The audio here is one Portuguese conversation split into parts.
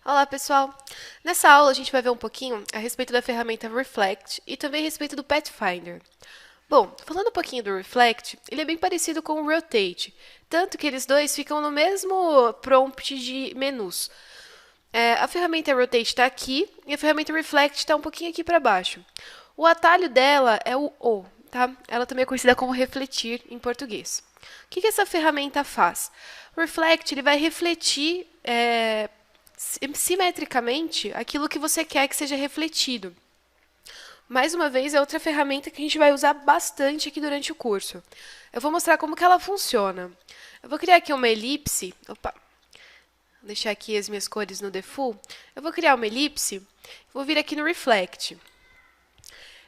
Olá, pessoal! Nessa aula a gente vai ver um pouquinho a respeito da ferramenta Reflect e também a respeito do Pathfinder. Bom, falando um pouquinho do Reflect, ele é bem parecido com o Rotate, tanto que eles dois ficam no mesmo prompt de menus. A ferramenta Rotate está aqui e a ferramenta Reflect está um pouquinho aqui para baixo. O atalho dela é o O, tá? Ela também é conhecida como refletir em português. O que essa ferramenta faz? O Reflect ele vai refletir simetricamente aquilo que você quer que seja refletido. Mais uma vez, é outra ferramenta que a gente vai usar bastante aqui durante o curso. Eu vou mostrar como que ela funciona. Eu vou criar aqui uma elipse. Opa! Vou deixar aqui as minhas cores no default. Eu vou criar uma elipse. Vou vir aqui no Reflect.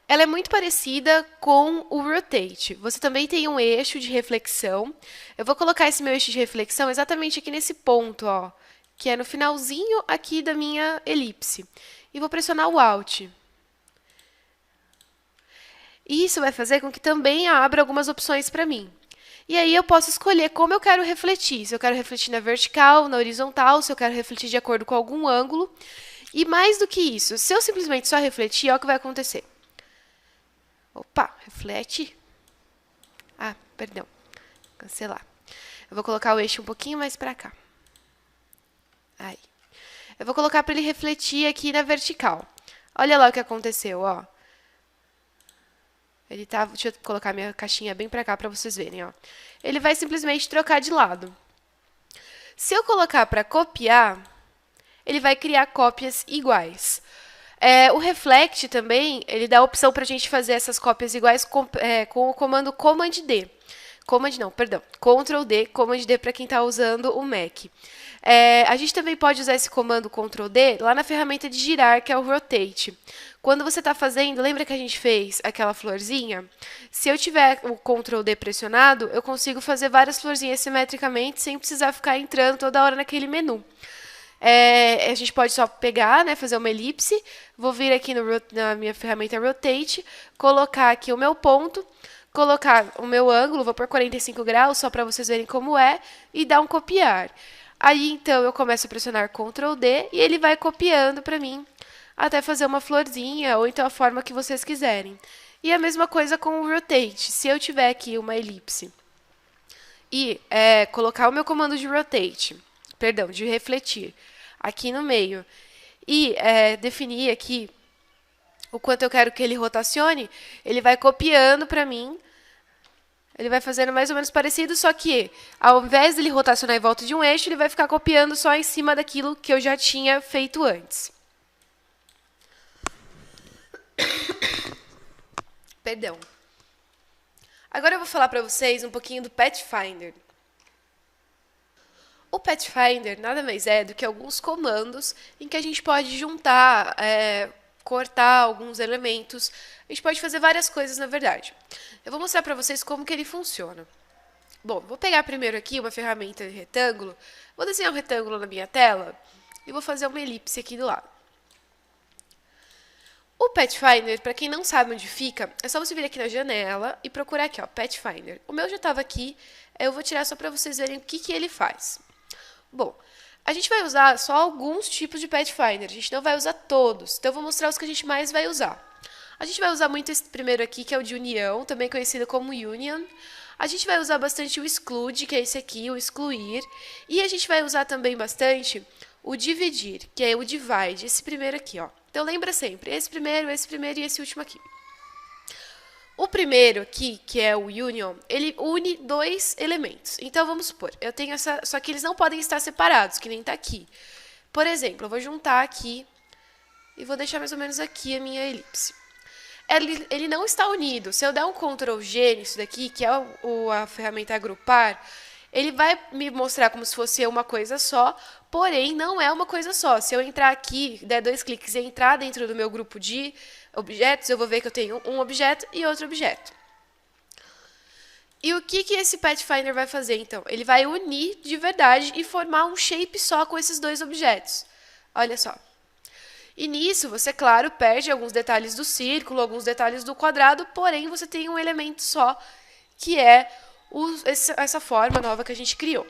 Ela é muito parecida com o Rotate. Você também tem um eixo de reflexão. Eu vou colocar esse meu eixo de reflexão exatamente aqui nesse ponto, ó, que é no finalzinho aqui da minha elipse. E vou pressionar o Alt. E isso vai fazer com que também abra algumas opções para mim. E aí eu posso escolher como eu quero refletir. Se eu quero refletir na vertical, na horizontal, se eu quero refletir de acordo com algum ângulo. E mais do que isso, se eu simplesmente só refletir, olha o que vai acontecer. Opa, reflete. Ah, perdão. Cancelar. Eu vou colocar o eixo um pouquinho mais para cá. Aí. Eu vou colocar para ele refletir aqui na vertical. Olha lá o que aconteceu, ó. Ele tá, deixa eu colocar minha caixinha bem para cá para vocês verem, ó. Ele vai simplesmente trocar de lado. Se eu colocar para copiar, ele vai criar cópias iguais. O Reflect também, ele dá a opção para a gente fazer essas cópias iguais com o comando Command D. Ctrl D, Command D para quem está usando o Mac. A gente também pode usar esse comando Ctrl D lá na ferramenta de girar, que é o Rotate. Quando você está fazendo, lembra que a gente fez aquela florzinha? Se eu tiver o Ctrl D pressionado, eu consigo fazer várias florzinhas simetricamente sem precisar ficar entrando toda hora naquele menu. A gente pode só pegar, né, fazer uma elipse, vou vir aqui na minha ferramenta Rotate, colocar aqui o meu ponto, colocar o meu ângulo, vou por 45 graus, só para vocês verem como é, e dar um copiar. Aí, então, eu começo a pressionar Ctrl D e ele vai copiando para mim, até fazer uma florzinha, ou então a forma que vocês quiserem. E a mesma coisa com o Rotate. Se eu tiver aqui uma elipse e colocar o meu comando de Rotate, perdão, de refletir, aqui no meio, e definir aqui o quanto eu quero que ele rotacione, ele vai copiando para mim. Ele vai fazendo mais ou menos parecido, só que ao invés dele rotacionar em volta de um eixo, ele vai ficar copiando só em cima daquilo que eu já tinha feito antes. Perdão. Agora eu vou falar para vocês um pouquinho do Pathfinder. O Pathfinder nada mais é do que alguns comandos em que a gente pode juntar, cortar alguns elementos. A gente pode fazer várias coisas, na verdade. Eu vou mostrar para vocês como que ele funciona. Bom, vou pegar primeiro aqui uma ferramenta de retângulo, vou desenhar um retângulo na minha tela e vou fazer uma elipse aqui do lado. O Pathfinder, para quem não sabe onde fica, é só você vir aqui na janela e procurar aqui, ó, Pathfinder. O meu já estava aqui, eu vou tirar só para vocês verem o que ele faz. Bom, a gente vai usar só alguns tipos de Pathfinder, a gente não vai usar todos, então eu vou mostrar os que a gente mais vai usar. A gente vai usar muito esse primeiro aqui, que é o de união, também conhecido como union. A gente vai usar bastante o exclude, que é esse aqui, o excluir. E a gente vai usar também bastante o dividir, que é o divide, esse primeiro aqui, ó. Então lembra sempre, esse primeiro e esse último aqui. O primeiro aqui, que é o union, ele une dois elementos. Então, vamos supor, eu tenho essa... Só que eles não podem estar separados, que nem está aqui. Por exemplo, eu vou juntar aqui e vou deixar mais ou menos aqui a minha elipse. Ele não está unido. Se eu der um Ctrl G nisso daqui, que é a ferramenta agrupar, ele vai me mostrar como se fosse uma coisa só, porém não é uma coisa só. Se eu entrar aqui, der 2 cliques e entrar dentro do meu grupo de objetos, eu vou ver que eu tenho um objeto e outro objeto. E o que esse Pathfinder vai fazer, então? Ele vai unir de verdade e formar um shape só com esses dois objetos. Olha só. E nisso, você, claro, perde alguns detalhes do círculo, alguns detalhes do quadrado, porém você tem um elemento só, que é essa forma nova que a gente criou.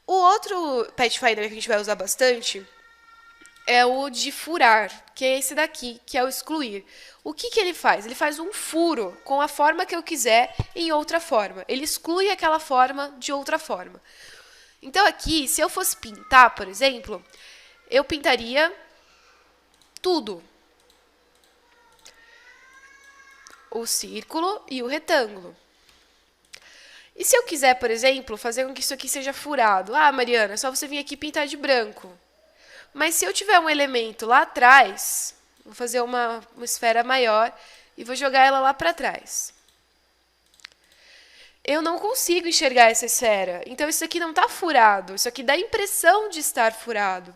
O outro Pathfinder que a gente vai usar bastante é o de furar, que é esse daqui, que é o excluir. O que, que ele faz? Ele faz um furo com a forma que eu quiser em outra forma. Ele exclui aquela forma de outra forma. Então aqui, se eu fosse pintar, por exemplo, eu pintaria tudo. O círculo e o retângulo. E se eu quiser, por exemplo, fazer com que isso aqui seja furado? Ah, Mariana, é só você vir aqui e pintar de branco. Mas se eu tiver um elemento lá atrás, vou fazer uma esfera maior e vou jogar ela lá para trás. Eu não consigo enxergar essa esfera. Então, isso aqui não está furado. Isso aqui dá a impressão de estar furado.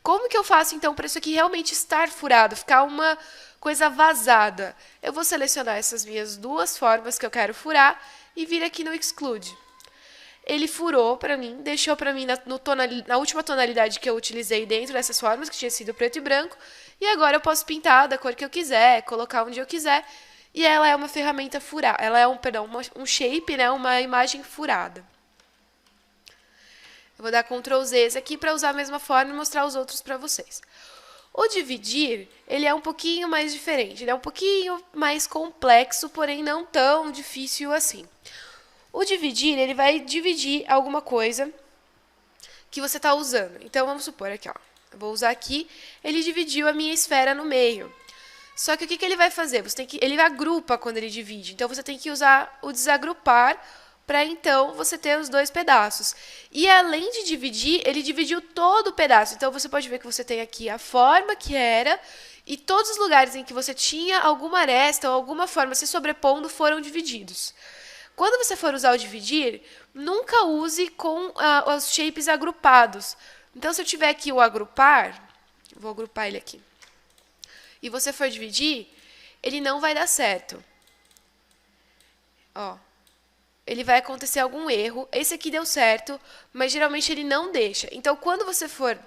Como que eu faço, então, para isso aqui realmente estar furado, ficar uma coisa vazada? Eu vou selecionar essas minhas duas formas que eu quero furar e vir aqui no Exclude. Ele furou para mim, deixou para mim na última tonalidade que eu utilizei dentro dessas formas, que tinha sido preto e branco, e agora eu posso pintar da cor que eu quiser, colocar onde eu quiser, e ela é uma ferramenta furada, ela é um shape, né, uma imagem furada. Eu vou dar Ctrl Z aqui para usar a mesma forma e mostrar os outros para vocês. O dividir, ele é um pouquinho mais diferente, ele é um pouquinho mais complexo, porém não tão difícil assim. O dividir, ele vai dividir alguma coisa que você está usando. Então, vamos supor aqui, ó. Eu vou usar aqui, ele dividiu a minha esfera no meio. Só que o que, que ele vai fazer? Ele agrupa quando ele divide. Então, você tem que usar o desagrupar para, então, você ter os dois pedaços. E, além de dividir, ele dividiu todo o pedaço. Então, você pode ver que você tem aqui a forma que era e todos os lugares em que você tinha alguma aresta ou alguma forma se sobrepondo foram divididos. Quando você for usar o dividir, nunca use com os shapes agrupados. Então, se eu tiver aqui o agrupar, vou agrupar ele aqui, e você for dividir, ele não vai dar certo. Ó, ele vai acontecer algum erro. Esse aqui deu certo, mas geralmente ele não deixa. Então, quando você for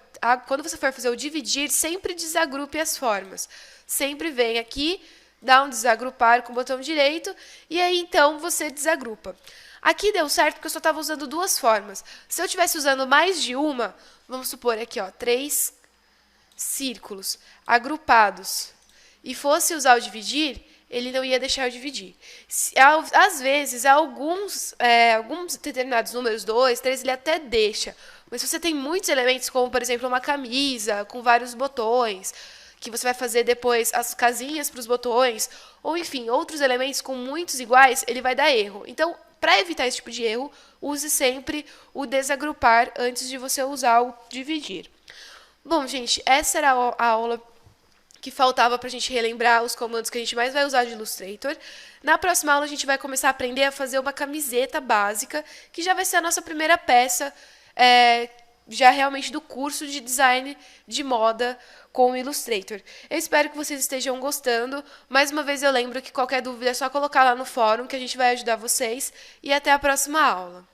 fazer o dividir, sempre desagrupe as formas. Sempre vem aqui, dá um desagrupar com o botão direito, e aí, então, você desagrupa. Aqui deu certo porque eu só estava usando duas formas. Se eu estivesse usando mais de uma, vamos supor aqui, ó, 3 círculos agrupados, e fosse usar o dividir, ele não ia deixar eu dividir. Às vezes, alguns determinados números, 2, 3, ele até deixa. Mas se você tem muitos elementos, como, por exemplo, uma camisa com vários botões, que você vai fazer depois as casinhas para os botões, ou enfim, outros elementos com muitos iguais, ele vai dar erro. Então, para evitar esse tipo de erro, use sempre o desagrupar antes de você usar o dividir. Bom, gente, essa era a aula que faltava para a gente relembrar os comandos que a gente mais vai usar de Illustrator. Na próxima aula, a gente vai começar a aprender a fazer uma camiseta básica, que já vai ser a nossa primeira peça, já realmente do curso de design de moda com o Illustrator. Eu espero que vocês estejam gostando. Mais uma vez eu lembro que qualquer dúvida é só colocar lá no fórum que a gente vai ajudar vocês. E até a próxima aula.